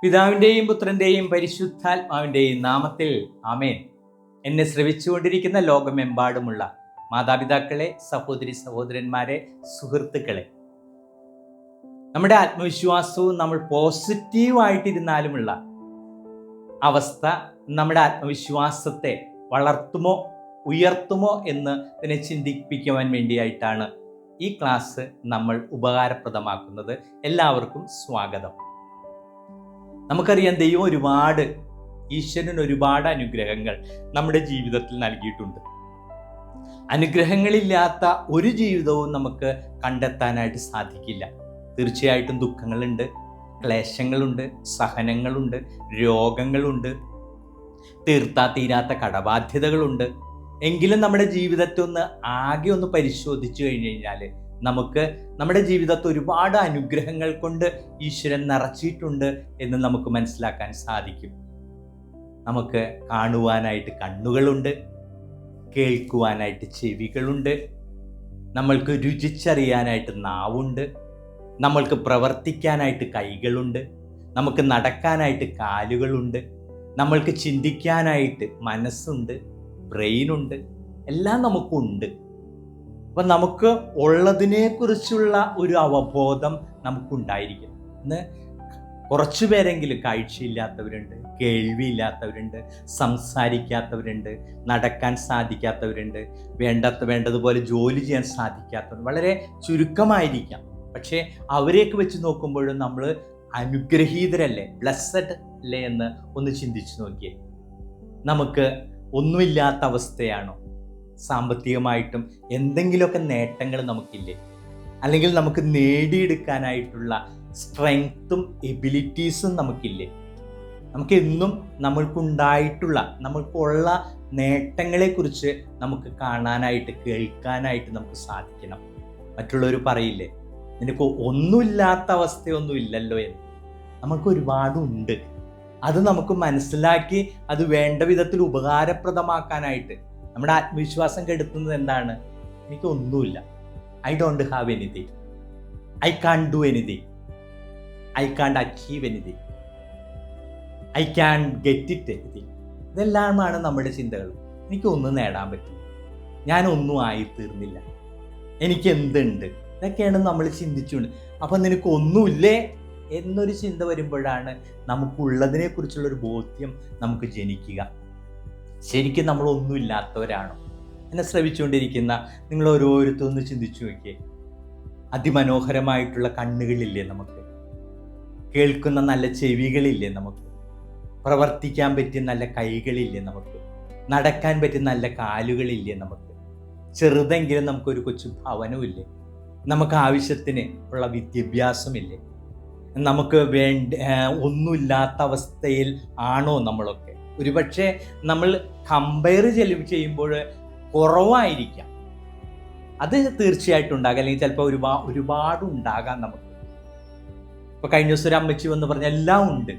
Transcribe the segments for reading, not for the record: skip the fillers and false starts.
പിതാവിൻ്റെയും പുത്രൻ്റെയും പരിശുദ്ധാത്മാവിൻ്റെയും നാമത്തിൽ ആമേൻ. എന്നെ ശ്രവിച്ചുകൊണ്ടിരിക്കുന്ന ലോകമെമ്പാടുമുള്ള മാതാപിതാക്കളെ, സഹോദരി സഹോദരന്മാരെ, സുഹൃത്തുക്കളെ, നമ്മുടെ ആത്മവിശ്വാസവും നമ്മൾ പോസിറ്റീവായിട്ടിരുന്നാലുമുള്ള അവസ്ഥ നമ്മുടെ ആത്മവിശ്വാസത്തെ വളർത്തുമോ ഉയർത്തുമോ എന്ന് ഇതിനെ ചിന്തിപ്പിക്കുവാൻ വേണ്ടിയായിട്ടാണ് ഈ ക്ലാസ് നമ്മൾ ഉപകാരപ്രദമാക്കുന്നത്. എല്ലാവർക്കും സ്വാഗതം. നമുക്കറിയാം, ദൈവം ഈശ്വരൻ ഒരുപാട് അനുഗ്രഹങ്ങൾ നമ്മുടെ ജീവിതത്തിൽ നൽകിയിട്ടുണ്ട്. അനുഗ്രഹങ്ങളില്ലാത്ത ഒരു ജീവിതവും നമുക്ക് കണ്ടെത്താനായിട്ട് സാധിക്കില്ല. തീർച്ചയായിട്ടും ദുഃഖങ്ങളുണ്ട്, ക്ലേശങ്ങളുണ്ട്, സഹനങ്ങളുണ്ട്, രോഗങ്ങളുണ്ട്, തീരാത്ത കടബാധ്യതകളുണ്ട്. എങ്കിലും നമ്മുടെ ജീവിതത്തെ ആകെ ഒന്ന് പരിശോധിച്ചു കഴിഞ്ഞു കഴിഞ്ഞാൽ നമുക്ക് നമ്മുടെ ജീവിതത്തിൽ ഒരുപാട് അനുഗ്രഹങ്ങൾ കൊണ്ട് ഈശ്വരൻ നിറച്ചിട്ടുണ്ട് എന്ന് നമുക്ക് മനസ്സിലാക്കാൻ സാധിക്കും. നമുക്ക് കാണുവാനായിട്ട് കണ്ണുകളുണ്ട്, കേൾക്കുവാനായിട്ട് ചെവികളുണ്ട്, നമ്മൾക്ക് രുചിച്ചറിയാനായിട്ട് നാവുണ്ട്, നമ്മൾക്ക് പ്രവർത്തിക്കാനായിട്ട് കൈകളുണ്ട്, നമുക്ക് നടക്കാനായിട്ട് കാലുകളുണ്ട്, നമ്മൾക്ക് ചിന്തിക്കാനായിട്ട് മനസ്സുണ്ട്, ബ്രെയിനുണ്ട്, എല്ലാം നമുക്കുണ്ട്. അപ്പം നമുക്ക് ഉള്ളതിനെക്കുറിച്ചുള്ള ഒരു അവബോധം നമുക്കുണ്ടായിരിക്കും. ഇന്ന് കുറച്ചു പേരെങ്കിലും കാഴ്ചയില്ലാത്തവരുണ്ട്, കേൾവിയില്ലാത്തവരുണ്ട്, സംസാരിക്കാത്തവരുണ്ട്, നടക്കാൻ സാധിക്കാത്തവരുണ്ട്, വേണ്ടതുപോലെ ജോലി ചെയ്യാൻ സാധിക്കാത്തവരുണ്ട്. വളരെ ചുരുക്കമായിരിക്കാം. പക്ഷേ അവരെയൊക്കെ വെച്ച് നോക്കുമ്പോഴും നമ്മൾ അനുഗ്രഹീതരല്ലേ, ബ്ലെസ്സഡ് അല്ലേ എന്ന് ഒന്ന് ചിന്തിച്ചു നോക്കിയേ. നമുക്ക് ഒന്നുമില്ലാത്ത അവസ്ഥയാണോ? സാമ്പത്തികമായിട്ടും എന്തെങ്കിലുമൊക്കെ നേട്ടങ്ങൾ നമുക്കില്ലേ? അല്ലെങ്കിൽ നമുക്ക് നേടിയെടുക്കാനായിട്ടുള്ള സ്ട്രെങ്ത്തും എബിലിറ്റീസും നമുക്കില്ലേ? നമുക്ക് എന്നും നമ്മൾക്കുള്ള നേട്ടങ്ങളെക്കുറിച്ച് നമുക്ക് കാണാനായിട്ട്, കേൾക്കാനായിട്ട് നമുക്ക് സാധിക്കണം. മറ്റുള്ളവർ പറയില്ലേ, നിനക്ക് ഒന്നുമില്ലാത്ത അവസ്ഥയൊന്നും ഇല്ലല്ലോ എന്ന്. നമുക്ക് ഒരുപാടുണ്ട്. അത് നമുക്ക് മനസ്സിലാക്കി അത് വേണ്ട വിധത്തിൽ ഉപകാരപ്രദമാക്കാനായിട്ട്. നമ്മുടെ ആത്മവിശ്വാസം കെടുത്തുന്നത് എന്താണ്? എനിക്കൊന്നുമില്ല, I don't have anything, I can't do anything, I can't achieve anything, I can get it anything. ഇതെല്ലാമാണ് നമ്മുടെ ചിന്തകൾ. എനിക്കൊന്നും നേടാൻ പറ്റില്ല, ഞാനൊന്നും ആയിത്തീർന്നില്ല, എനിക്ക് എന്തുണ്ട്, ഇതൊക്കെയാണ് നമ്മൾ ചിന്തിച്ചുകൊണ്ട്. അപ്പം നിനക്കൊന്നുമില്ലേ എന്നൊരു ചിന്ത വരുമ്പോഴാണ് നമുക്കുള്ളതിനെക്കുറിച്ചുള്ളൊരു ബോധ്യം നമുക്ക് ജനിക്കുക. ശരിക്കും നമ്മളൊന്നുമില്ലാത്തവരാണോ? എന്നെ ശ്രവിച്ചുകൊണ്ടിരിക്കുന്ന നിങ്ങൾ ഓരോരുത്തരും ഒന്ന് ചിന്തിച്ചു നോക്കിയേ. അതിമനോഹരമായിട്ടുള്ള കണ്ണുകളില്ലേ നമുക്ക്? കേൾക്കുന്ന നല്ല ചെവികളില്ലേ നമുക്ക്? പ്രവർത്തിക്കാൻ പറ്റിയ നല്ല കൈകളില്ലേ നമുക്ക്? നടക്കാൻ പറ്റിയ നല്ല കാലുകളില്ലേ നമുക്ക്? ചെറുതെങ്കിലും നമുക്കൊരു കൊച്ചു ഭവനമില്ലേ? നമുക്ക് ആവശ്യത്തിന് ഉള്ള വിദ്യാഭ്യാസമില്ലേ? നമുക്ക് ഒന്നുമില്ലാത്ത അവസ്ഥയിൽ ആണോ നമ്മളൊക്കെ? ഒരുപക്ഷെ നമ്മൾ കമ്പയർ ചെയ്യുമ്പോൾ കുറവായിരിക്കാം. അത് തീർച്ചയായിട്ടും ഉണ്ടാകാം, അല്ലെങ്കിൽ ചിലപ്പോൾ ഒരുപാട് ഉണ്ടാകാം നമുക്ക്. ഇപ്പോൾ കഴിഞ്ഞ ദിവസം ഒരു അമ്മച്ചി വന്ന് പറഞ്ഞ എല്ലാം ഉണ്ട്,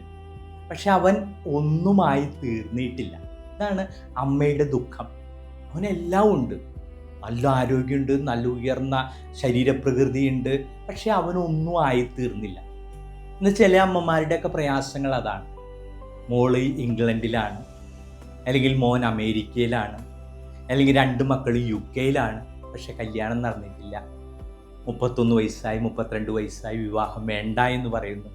പക്ഷെ അവൻ ഒന്നുമായി തീർന്നിട്ടില്ല. ഇതാണ് അമ്മയുടെ ദുഃഖം. അവനെല്ലാം ഉണ്ട്, നല്ല ആരോഗ്യമുണ്ട്, നല്ല ഉയർന്ന ശരീരപ്രകൃതിയുണ്ട്, പക്ഷെ അവനൊന്നും ആയി തീർന്നില്ല. ഇന്ന് ചില അമ്മമാരുടെയൊക്കെ പ്രയാസങ്ങൾ അതാണ്. മോള് ഇംഗ്ലണ്ടിലാണ്, അല്ലെങ്കിൽ മോൻ അമേരിക്കയിലാണ്, അല്ലെങ്കിൽ 2 മക്കൾ UK-യിലാണ്, പക്ഷെ കല്യാണം നടന്നിട്ടില്ല. 31 വയസ്സായി, 32 വയസ്സായി, വിവാഹം വേണ്ട എന്ന് പറയുന്നു.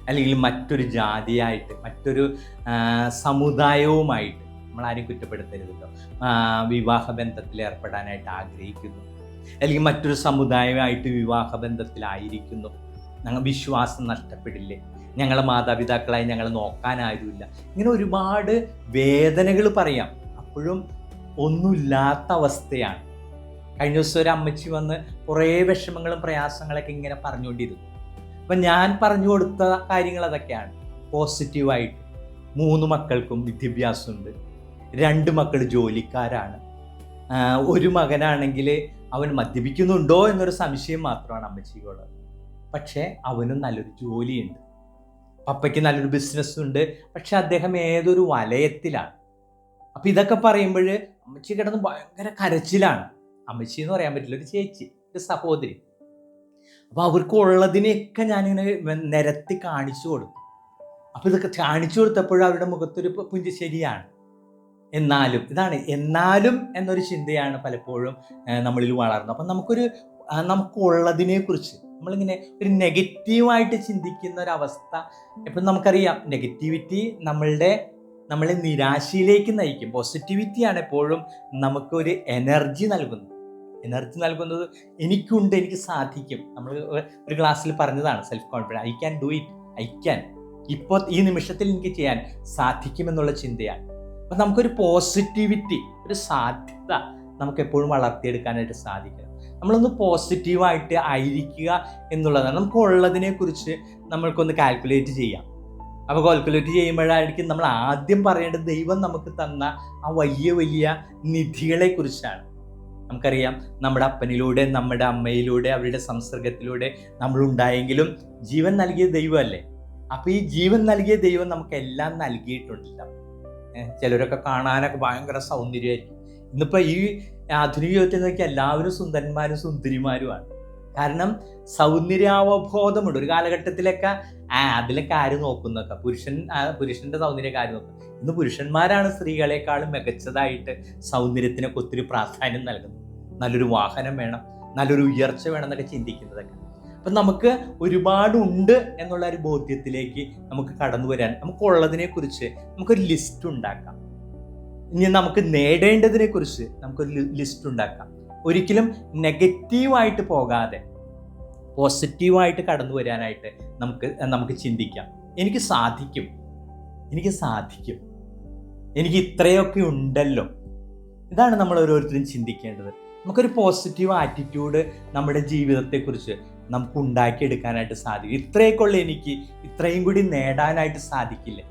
അല്ലെങ്കിൽ മറ്റൊരു ജാതിയായിട്ട്, മറ്റൊരു സമുദായവുമായിട്ട്, നമ്മളാരും കുറ്റപ്പെടുത്തരുതല്ലോ, വിവാഹബന്ധത്തിൽ ഏർപ്പെടാനായിട്ട് ആഗ്രഹിക്കുന്നു. അല്ലെങ്കിൽ മറ്റൊരു സമുദായമായിട്ട് വിവാഹബന്ധത്തിലായിരിക്കുന്നു. ഞങ്ങൾ വിശ്വാസം നഷ്ടപ്പെടില്ലേ, ഞങ്ങളെ മാതാപിതാക്കളായി ഞങ്ങളെ നോക്കാൻ ആരുമില്ല, ഇങ്ങനെ ഒരുപാട് വേദനകൾ പറയാം. അപ്പോഴും ഒന്നുമില്ലാത്ത അവസ്ഥയാണ്. കഴിഞ്ഞ ദിവസം ഒരു അമ്മച്ചി വന്ന് കുറേ വിഷമങ്ങളും പ്രയാസങ്ങളൊക്കെ ഇങ്ങനെ പറഞ്ഞുകൊണ്ടിരുന്നു. അപ്പം ഞാൻ പറഞ്ഞു കൊടുത്ത കാര്യങ്ങൾ അതൊക്കെയാണ്. പോസിറ്റീവായിട്ട് 3 മക്കൾക്കും വിദ്യാഭ്യാസമുണ്ട്, 2 മക്കൾ ജോലിക്കാരാണ്, ഒരു മകനാണെങ്കിൽ അവൻ മദ്യപിക്കുന്നുണ്ടോ എന്നൊരു സംശയം മാത്രമാണ് അമ്മച്ചിക്കുള്ളത്. പക്ഷേ അവനും നല്ലൊരു ജോലിയുണ്ട്, പപ്പയ്ക്ക് നല്ലൊരു ബിസിനസ്സുണ്ട്, പക്ഷെ അദ്ദേഹം ഏതൊരു വലയത്തിലാണ്. അപ്പം ഇതൊക്കെ പറയുമ്പോൾ അമ്മച്ചി കിടന്ന് ഭയങ്കര കരച്ചിലാണ്. അമ്മച്ചി എന്ന് പറയാൻ പറ്റില്ല, ഒരു ചേച്ചി, ഒരു സഹോദരി. അപ്പോൾ അവർക്കുള്ളതിനെയൊക്കെ ഞാനിങ്ങനെ നിരത്തി കാണിച്ചു കൊടുത്തു. അപ്പോൾ ഇതൊക്കെ കാണിച്ചു കൊടുത്തപ്പോഴും അവരുടെ മുഖത്തൊരു പുഞ്ചി. ശരിയാണ്. എന്നാലും എന്നൊരു ചിന്തയാണ് പലപ്പോഴും നമ്മളിൽ വളർന്നത്. അപ്പം നമുക്കുള്ളതിനെക്കുറിച്ച് നമ്മളിങ്ങനെ ഒരു നെഗറ്റീവായിട്ട് ചിന്തിക്കുന്ന ഒരവസ്ഥ എപ്പോഴും നമുക്കറിയാം. നെഗറ്റിവിറ്റി നമ്മളെ നിരാശയിലേക്ക് നയിക്കും. പോസിറ്റിവിറ്റിയാണ് എപ്പോഴും നമുക്കൊരു എനർജി നൽകുന്നത്. എനിക്കുണ്ട്, എനിക്ക് സാധിക്കും. നമ്മൾ ഒരു ക്ലാസ്സിൽ പറഞ്ഞതാണ് self confidence. I can do it, I can. ഇപ്പോൾ ഈ നിമിഷത്തിൽ എനിക്ക് ചെയ്യാൻ സാധിക്കുമെന്നുള്ള ചിന്തയാണ്. അപ്പം നമുക്കൊരു പോസിറ്റിവിറ്റി, ഒരു സാധ്യത നമുക്ക് എപ്പോഴും വളർത്തിയെടുക്കാനായിട്ട് സാധിക്കണം. നമ്മളൊന്ന് പോസിറ്റീവായിട്ട് ആയിരിക്കുക എന്നുള്ളതാണ്. നമുക്കുള്ളതിനെക്കുറിച്ച് നമ്മൾക്കൊന്ന് കാൽക്കുലേറ്റ് ചെയ്യാം. അപ്പോൾ കാൽക്കുലേറ്റ് ചെയ്യുമ്പോഴായിരിക്കും നമ്മൾ ആദ്യം പറയേണ്ടത് ദൈവം നമുക്ക് തന്ന ആ വലിയ വലിയ നിധികളെക്കുറിച്ചാണ്. നമുക്കറിയാം, നമ്മുടെ അപ്പനിലൂടെ, നമ്മുടെ അമ്മയിലൂടെ, അവരുടെ സംസർഗത്തിലൂടെ നമ്മളുണ്ടായെങ്കിലും ജീവൻ നൽകിയ ദൈവമല്ലേ. അപ്പോൾ ഈ ജീവൻ നൽകിയ ദൈവം നമുക്കെല്ലാം നൽകിയിട്ടുണ്ടല്ലോ. ചിലരൊക്കെ കാണാനൊക്കെ ഭയങ്കര സൗന്ദര്യമായിരിക്കും. ഇന്നിപ്പോൾ ഈ ആധുനിക യുഗത്തിൽ നോക്കി എല്ലാവരും സുന്ദരന്മാരും സുന്ദരിമാരുമാണ്. കാരണം സൗന്ദര്യാവബോധമുണ്ട്. ഒരു കാലഘട്ടത്തിലൊക്കെ അതിലൊക്കെ ആര് നോക്കുന്നൊക്കെ പുരുഷൻ്റെ സൗന്ദര്യമൊക്കെ ആര് നോക്കും. ഇന്ന് പുരുഷന്മാരാണ് സ്ത്രീകളെക്കാളും മികച്ചതായിട്ട് സൗന്ദര്യത്തിനൊക്കെ ഒത്തിരി പ്രാധാന്യം നൽകുന്നത്. നല്ലൊരു വാഹനം വേണം, നല്ലൊരു ഉയർച്ച വേണം എന്നൊക്കെ ചിന്തിക്കുന്നതൊക്കെ. അപ്പം നമുക്ക് ഒരുപാടുണ്ട് എന്നുള്ള ഒരു ബോധ്യത്തിലേക്ക് നമുക്ക് കടന്നു വരാൻ, നമുക്കുള്ളതിനെക്കുറിച്ച് നമുക്കൊരു ലിസ്റ്റ് ഉണ്ടാക്കാം. ഇനി നമുക്ക് നേടേണ്ടതിനെക്കുറിച്ച് നമുക്കൊരു ലിസ്റ്റ് ഉണ്ടാക്കാം. ഒരിക്കലും നെഗറ്റീവായിട്ട് പോകാതെ പോസിറ്റീവായിട്ട് കടന്നു വരാനായിട്ട് നമുക്ക് ചിന്തിക്കാം. എനിക്ക് സാധിക്കും, എനിക്ക് ഇത്രയൊക്കെ ഉണ്ടല്ലോ. ഇതാണ് നമ്മൾ ഓരോരുത്തരും ചിന്തിക്കേണ്ടത്. നമുക്കൊരു പോസിറ്റീവ് ആറ്റിറ്റ്യൂഡ് നമ്മുടെ ജീവിതത്തെക്കുറിച്ച് നമുക്ക് ഉണ്ടാക്കിയെടുക്കാനായിട്ട് സാധിക്കും. ഇത്രയൊക്കെയുള്ള എനിക്ക് ഇത്രയും കൂടി നേടാനായിട്ട് സാധിക്കില്ല.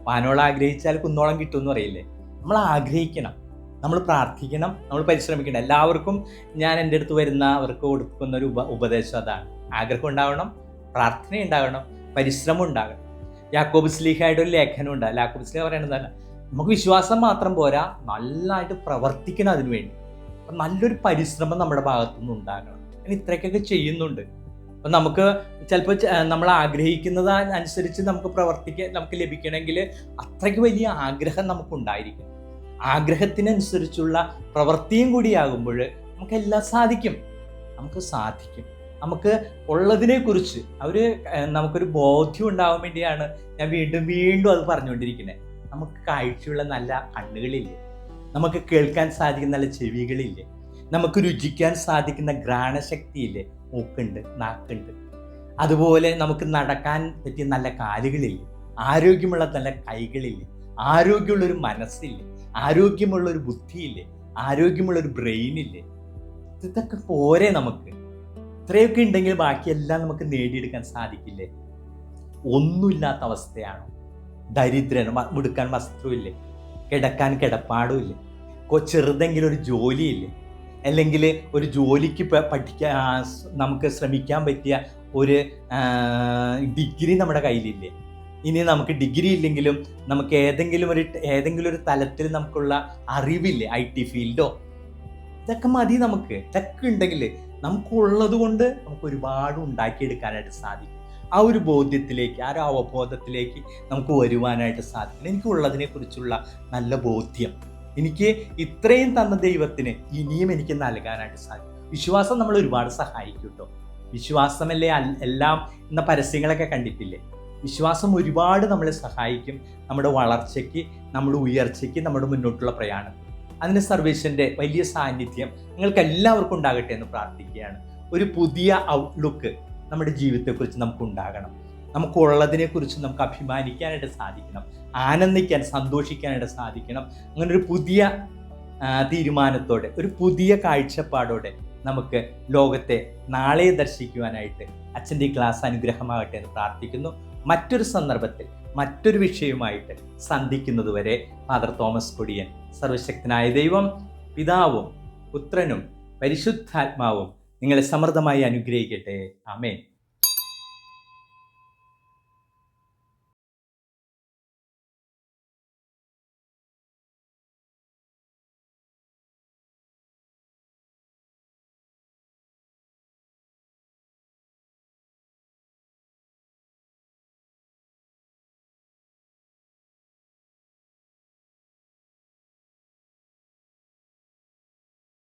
വാനോളം ആഗ്രഹിച്ചാൽ കുന്നോളം കിട്ടുമെന്ന് പറയില്ലേ. നമ്മൾ ആഗ്രഹിക്കണം, നമ്മൾ പ്രാർത്ഥിക്കണം, നമ്മൾ പരിശ്രമിക്കണം. എല്ലാവർക്കും ഞാൻ എൻ്റെ അടുത്ത് അവർക്ക് കൊടുക്കുന്ന ഒരു ഉപദേശം അതാണ്. ആഗ്രഹം ഉണ്ടാവണം, പ്രാർത്ഥന ഉണ്ടാകണം, പരിശ്രമം ഉണ്ടാകണം. യാക്കോബ് ശ്ലീഹയുടെ ഒരു ലേഖനം ഉണ്ട്. യാക്കോബ് ശ്ലീഹ പറയുന്നതല്ല, നമുക്ക് വിശ്വാസം മാത്രം പോരാ, നല്ലതായിട്ട് പ്രവർത്തിക്കണം അതിനുവേണ്ടി. അപ്പം നല്ലൊരു പരിശ്രമം നമ്മുടെ ഭാഗത്തുനിന്ന് ഉണ്ടാകണം. ഞാൻ ഇത്രയ്ക്കൊക്കെ ചെയ്യുന്നുണ്ട്. അപ്പം നമുക്ക് ചിലപ്പോൾ നമ്മൾ ആഗ്രഹിക്കുന്നത് അനുസരിച്ച് നമുക്ക് ലഭിക്കണമെങ്കിൽ അത്രയ്ക്ക് വലിയ ആഗ്രഹം നമുക്കുണ്ടായിരിക്കും. ആഗ്രഹത്തിനനുസരിച്ചുള്ള പ്രവൃത്തിയും കൂടിയാകുമ്പോൾ നമുക്കെല്ലാം സാധിക്കും. നമുക്ക് ഉള്ളതിനെക്കുറിച്ച് നമുക്കൊരു ബോധ്യം ഉണ്ടാവാൻ വേണ്ടിയാണ് ഞാൻ വീണ്ടും അത് പറഞ്ഞുകൊണ്ടിരിക്കുന്നത്. നമുക്ക് കാഴ്ചയുള്ള നല്ല കണ്ണുകളില്ലേ, നമുക്ക് കേൾക്കാൻ സാധിക്കുന്ന നല്ല ചെവികളില്ലേ, നമുക്ക് രുചിക്കാൻ സാധിക്കുന്ന ഘ്രാണശക്തിയില്ലേ, മൂക്കുണ്ട്, നാക്കുണ്ട്. അതുപോലെ നമുക്ക് നടക്കാൻ പറ്റിയ നല്ല കാലുകളില്ലേ, ആരോഗ്യമുള്ള നല്ല കൈകളില്ലേ, ആരോഗ്യമുള്ളൊരു മനസ്സില്ലേ, ആരോഗ്യമുള്ളൊരു ബുദ്ധിയില്ലേ, ആരോഗ്യമുള്ളൊരു ബ്രെയിനില്ലേ. ഇതൊക്കെ പോരെ നമുക്ക്? ഇത്രയൊക്കെ ഉണ്ടെങ്കിൽ ബാക്കിയെല്ലാം നമുക്ക് നേടിയെടുക്കാൻ സാധിക്കില്ലേ? ഒന്നുമില്ലാത്ത അവസ്ഥയാണോ? ദരിദ്രൻ, ഉടുക്കാൻ വസ്ത്രമില്ലേ, കിടക്കാൻ കിടപ്പാടുമില്ലേ, ചെറുതെങ്കിലും ഒരു ജോലിയില്ലേ, അല്ലെങ്കിൽ ഒരു ജോലിക്ക് പഠിക്കാൻ നമുക്ക് ശ്രമിക്കാൻ പറ്റിയ ഒരു ഡിഗ്രി നമ്മുടെ കയ്യിലില്ലേ? ഇനി നമുക്ക് ഡിഗ്രി ഇല്ലെങ്കിലും നമുക്ക് ഏതെങ്കിലും ഒരു തലത്തിൽ നമുക്കുള്ള അറിവില്ലേ, IT ഫീൽഡോ, ഇതൊക്കെ മതി നമുക്ക്. ഇതൊക്കെ ഉണ്ടെങ്കിൽ നമുക്കുള്ളത് കൊണ്ട് നമുക്ക് ഒരുപാട് ഉണ്ടാക്കിയെടുക്കാനായിട്ട് സാധിക്കും. ആ ഒരു ബോധ്യത്തിലേക്ക്, ആ ഒരു അവബോധത്തിലേക്ക് നമുക്ക് വരുവാനായിട്ട് സാധിക്കും. എനിക്കുള്ളതിനെ കുറിച്ചുള്ള നല്ല ബോധ്യം, എനിക്ക് ഇത്രയും തന്ന ദൈവത്തിന് ഇനിയും എനിക്ക് നൽകാനായിട്ട് സാധിക്കും. വിശ്വാസം നമ്മൾ ഒരുപാട് സഹായിക്കും കേട്ടോ. വിശ്വാസമല്ലേ എല്ലാം എന്ന പരസ്യങ്ങളൊക്കെ കണ്ടിട്ടില്ലേ? വിശ്വാസം ഒരുപാട് നമ്മളെ സഹായിക്കും, നമ്മുടെ വളർച്ചയ്ക്ക്, നമ്മുടെ ഉയർച്ചയ്ക്ക്, നമ്മുടെ മുന്നോട്ടുള്ള പ്രയാണം. അതിന് സർവേശ്വരൻ്റെ വലിയ സാന്നിധ്യം നിങ്ങൾക്ക് എല്ലാവർക്കും ഉണ്ടാകട്ടെ എന്ന് പ്രാർത്ഥിക്കുകയാണ്. ഒരു പുതിയ ഔട്ട്ലുക്ക് നമ്മുടെ ജീവിതത്തെക്കുറിച്ച് നമുക്കുണ്ടാകണം. നമുക്കുള്ളതിനെക്കുറിച്ച് നമുക്ക് അഭിമാനിക്കാനായിട്ട് സാധിക്കണം, ആനന്ദിക്കാൻ, സന്തോഷിക്കാനായിട്ട് സാധിക്കണം. അങ്ങനെ ഒരു പുതിയ തീരുമാനത്തോടെ, ഒരു പുതിയ കാഴ്ചപ്പാടോടെ നമുക്ക് ലോകത്തെ നാളെ ദർശിക്കുവാനായിട്ട് അച്ഛൻ്റെ ഈ ക്ലാസ് അനുഗ്രഹമാകട്ടെ എന്ന് പ്രാർത്ഥിക്കുന്നു. മറ്റൊരു സന്ദർഭത്തിൽ മറ്റൊരു വിഷയവുമായിട്ട് സന്ധിക്കുന്നതുവരെ ഫാദർ തോമസ് കൊടിയൻ. സർവശക്തനായ ദൈവം പിതാവും പുത്രനും പരിശുദ്ധാത്മാവും നിങ്ങളെ സമൃദ്ധമായി അനുഗ്രഹിക്കട്ടെ. ആമേൻ.